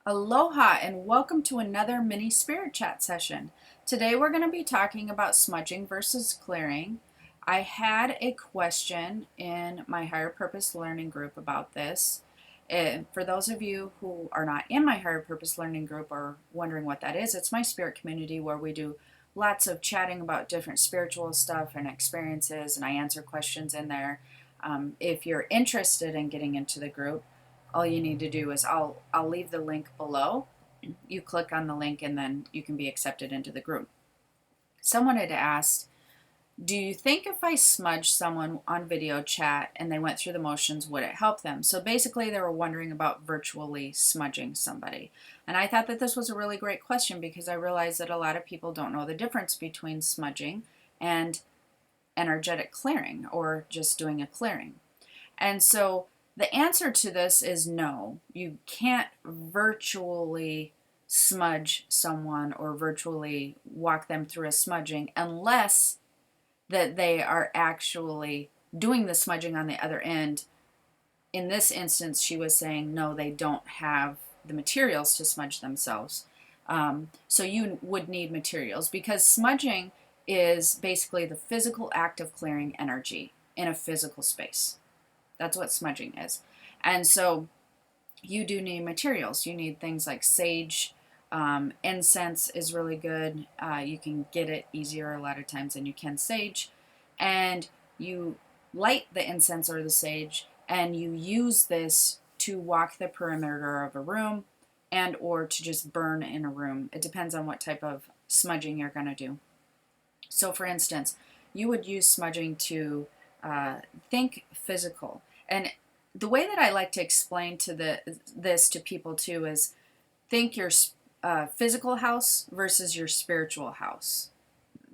Aloha and welcome to another mini spirit chat session. Today we're going to be talking about smudging versus clearing. I had a question in my higher purpose learning group about this. And for those of you who are not in my higher purpose learning group or wondering what that is, it's my spirit community where we do lots of chatting about different spiritual stuff and experiences, and I answer questions in there. If you're interested in getting into the group, all you need to do is I'll leave the link below. You click on the link and then you can be accepted into the group. Someone had asked, do you think if I smudge someone on video chat and they went through the motions, would it help them? So basically they were wondering about virtually smudging somebody. And I thought that this was a really great question because I realized that a lot of people don't know the difference between smudging and energetic clearing or just doing a clearing. And so the answer to this is no. You can't virtually smudge someone or virtually walk them through a smudging unless that they are actually doing the smudging on the other end. In this instance, she was saying no, they don't have the materials to smudge themselves. So you would need materials because smudging is basically the physical act of clearing energy in a physical space. That's what smudging is. And so you do need materials. You need things like sage. Incense is really good. You can get it easier a lot of times than you can sage. And you light the incense or the sage and you use this to walk the perimeter of a room and or to just burn in a room. It depends on what type of smudging you're going to do. So for instance, you would use smudging to think physical. And the way that I like to explain this to people too is think your physical house versus your spiritual house,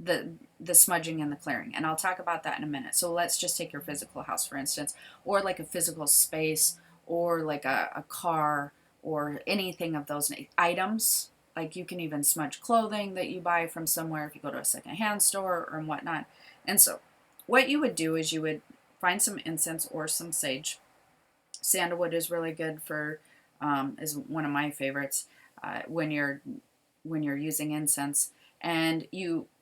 the smudging and the clearing. And I'll talk about that in a minute. So let's just take your physical house, for instance, or like a physical space or like a car or anything of those items. Like you can even smudge clothing that you buy from somewhere if you go to a secondhand store or whatnot. And so what you would do is you would find some incense or some sage. Sandalwood is really good for, is one of my favorites when you're using incense. And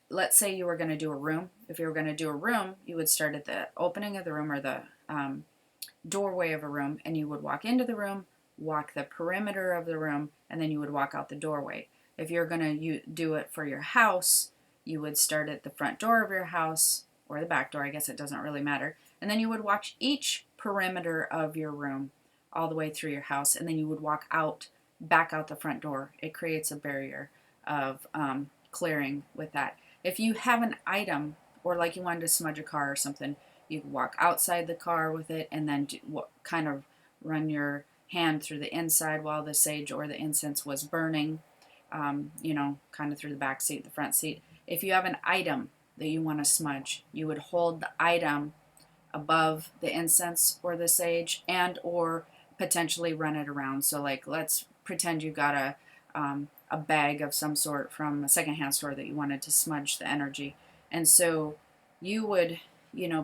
let's say you were going to do a room. If you were going to do a room, you would start at the opening of the room or the doorway of a room, and you would walk into the room, walk the perimeter of the room, and then you would walk out the doorway. If you're going to do it for your house, you would start at the front door of your house, or the back door, I guess it doesn't really matter. And then you would walk each perimeter of your room all the way through your house, and then you would walk back out the front door. It creates a barrier of clearing with that. If you have an item, or like you wanted to smudge a car or something, you could walk outside the car with it and then kind of run your hand through the inside while the sage or the incense was burning, kind of through the back seat, the front seat. If you have an item that you want to smudge, you would hold the item above the incense or the sage and or potentially run it around. So like let's pretend you got a bag of some sort from a secondhand store that you wanted to smudge the energy. And so you would,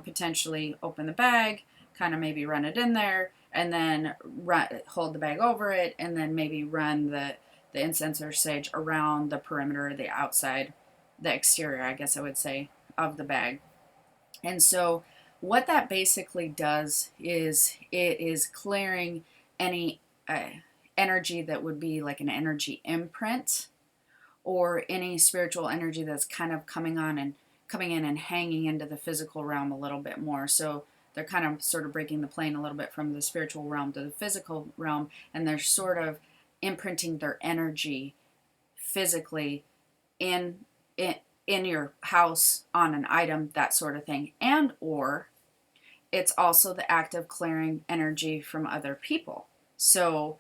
potentially open the bag, kind of maybe run it in there, and then hold the bag over it, and then maybe run the incense or sage around the perimeter, the outside, the exterior, I guess I would say, of the bag. And so what that basically does is it is clearing any energy that would be like an energy imprint or any spiritual energy that's kind of coming in and hanging into the physical realm a little bit more. So they're kind of sort of breaking the plane a little bit from the spiritual realm to the physical realm, and they're sort of imprinting their energy physically in your house, on an item, that sort of thing. And or it's also the act of clearing energy from other people. So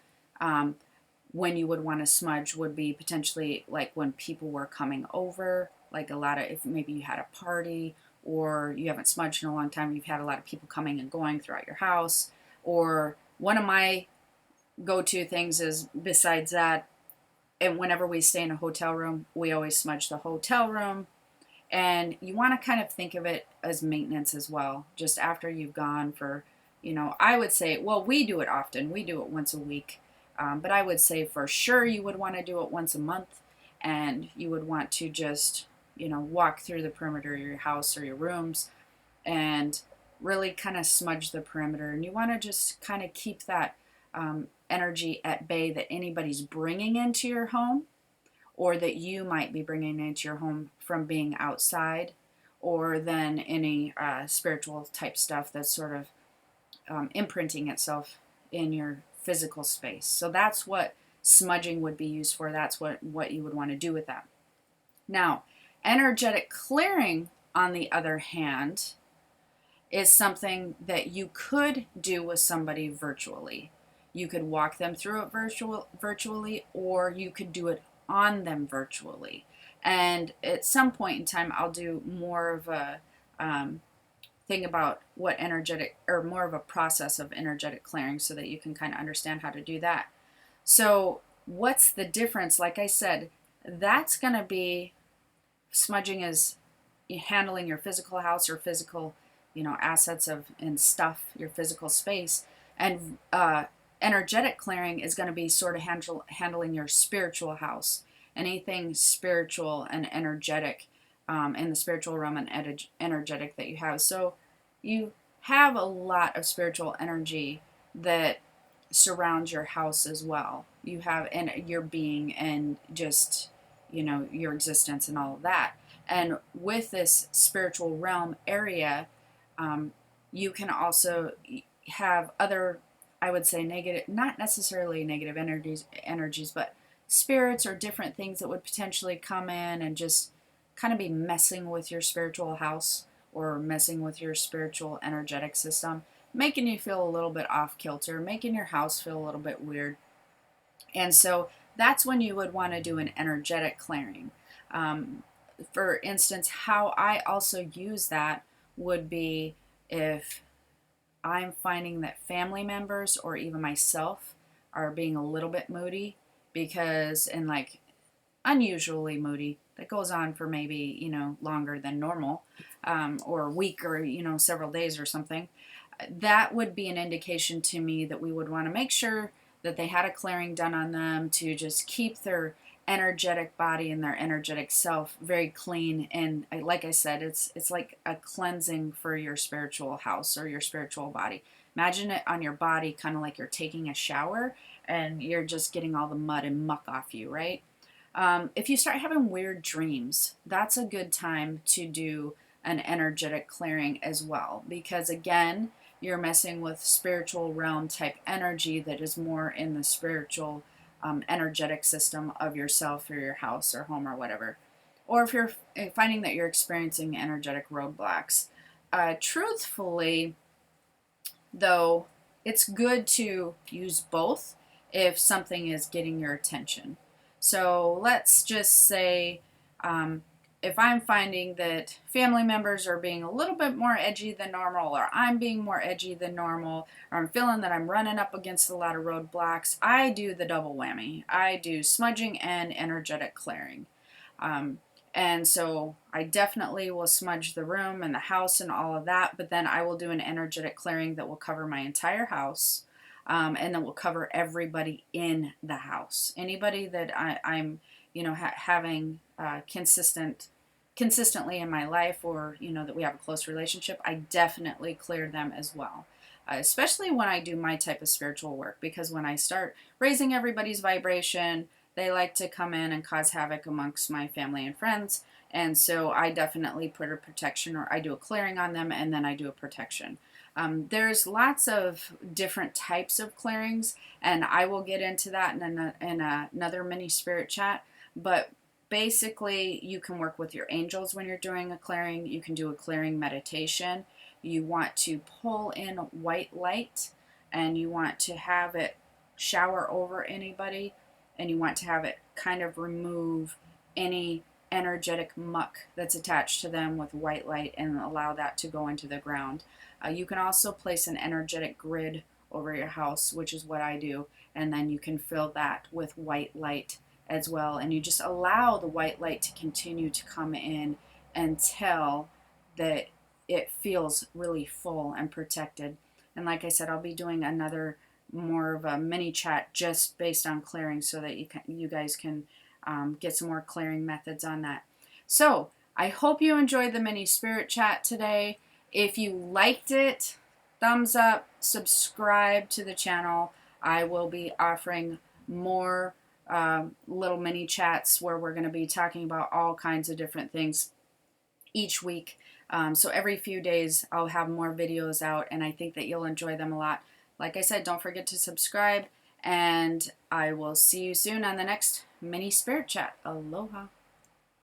when you would want to smudge would be potentially like when people were coming over, like if maybe you had a party or you haven't smudged in a long time, you've had a lot of people coming and going throughout your house. Or one of my go-to things is, besides that, and whenever we stay in a hotel room, we always smudge the hotel room. And you want to kind of think of it as maintenance as well, just after you've gone for, I would say, well, we do it often. We do it once a week. But I would say for sure you would want to do it once a month, and you would want to just, walk through the perimeter of your house or your rooms and really kind of smudge the perimeter. And you want to just kind of keep that energy at bay that anybody's bringing into your home, or that you might be bringing into your home from being outside, or then any spiritual type stuff that's sort of imprinting itself in your physical space. So that's what smudging would be used for. That's what you would want to do with that. Now, energetic clearing, on the other hand, is something that you could do with somebody virtually. You could walk them through it virtually, or you could do it on them virtually. And at some point in time, I'll do more of a thing about what energetic, or more of a process of energetic clearing, so that you can kind of understand how to do that. So, what's the difference? Like I said, that's going to be, smudging is handling your physical house or physical, assets of and stuff, your physical space, and energetic clearing is going to be sort of handling your spiritual house, anything spiritual and energetic, in the spiritual realm and energetic that you have. So you have a lot of spiritual energy that surrounds your house as well. You have, and your being, and just, your existence and all of that. And with this spiritual realm area, you can also have other, I would say, negative, not necessarily negative energies, but spirits or different things that would potentially come in and just kind of be messing with your spiritual house, or messing with your spiritual energetic system, making you feel a little bit off kilter, making your house feel a little bit weird. And so that's when you would want to do an energetic clearing. For instance, how I also use that would be if I'm finding that family members or even myself are being a little bit moody, because, and like unusually moody, that goes on for maybe, longer than normal, or a week, or, several days or something. That would be an indication to me that we would want to make sure that they had a clearing done on them, to just keep their energetic body and their energetic self very clean. And like I said, it's like a cleansing for your spiritual house or your spiritual body. Imagine it on your body, kind of like you're taking a shower and you're just getting all the mud and muck off you, right? If you start having weird dreams, that's a good time to do an energetic clearing as well, because again, you're messing with spiritual realm type energy that is more in the spiritual energetic system of yourself or your house or home or whatever. Or if you're finding that you're experiencing energetic roadblocks. Truthfully, though, it's good to use both if something is getting your attention. So let's just say, if I'm finding that family members are being a little bit more edgy than normal, or I'm being more edgy than normal, or I'm feeling that I'm running up against a lot of roadblocks, I do the double whammy. I do smudging and energetic clearing. And so I definitely will smudge the room and the house and all of that, but then I will do an energetic clearing that will cover my entire house, and then will cover everybody in the house. Anybody that I'm having consistently in my life, or that we have a close relationship, I definitely clear them as well. Especially when I do my type of spiritual work, because when I start raising everybody's vibration, they like to come in and cause havoc amongst my family and friends. And so I definitely put a protection, or I do a clearing on them, and then I do a protection. There's lots of different types of clearings, and I will get into that in another mini spirit chat. But basically, you can work with your angels when you're doing a clearing. You can do a clearing meditation. You want to pull in white light, and you want to have it shower over anybody, and you want to have it kind of remove any energetic muck that's attached to them with white light, and allow that to go into the ground. You can also place an energetic grid over your house, which is what I do, and then you can fill that with white light as well, and you just allow the white light to continue to come in until that it feels really full and protected. And like I said, I'll be doing another more of a mini chat just based on clearing, so that you guys can get some more clearing methods on that. So I hope you enjoyed the mini spirit chat today. If you liked it, thumbs up, subscribe to the channel. I will be offering more little mini chats where we're going to be talking about all kinds of different things each week. So every few days I'll have more videos out, and I think that you'll enjoy them a lot. Like I said, don't forget to subscribe, and I will see you soon on the next mini spirit chat. Aloha.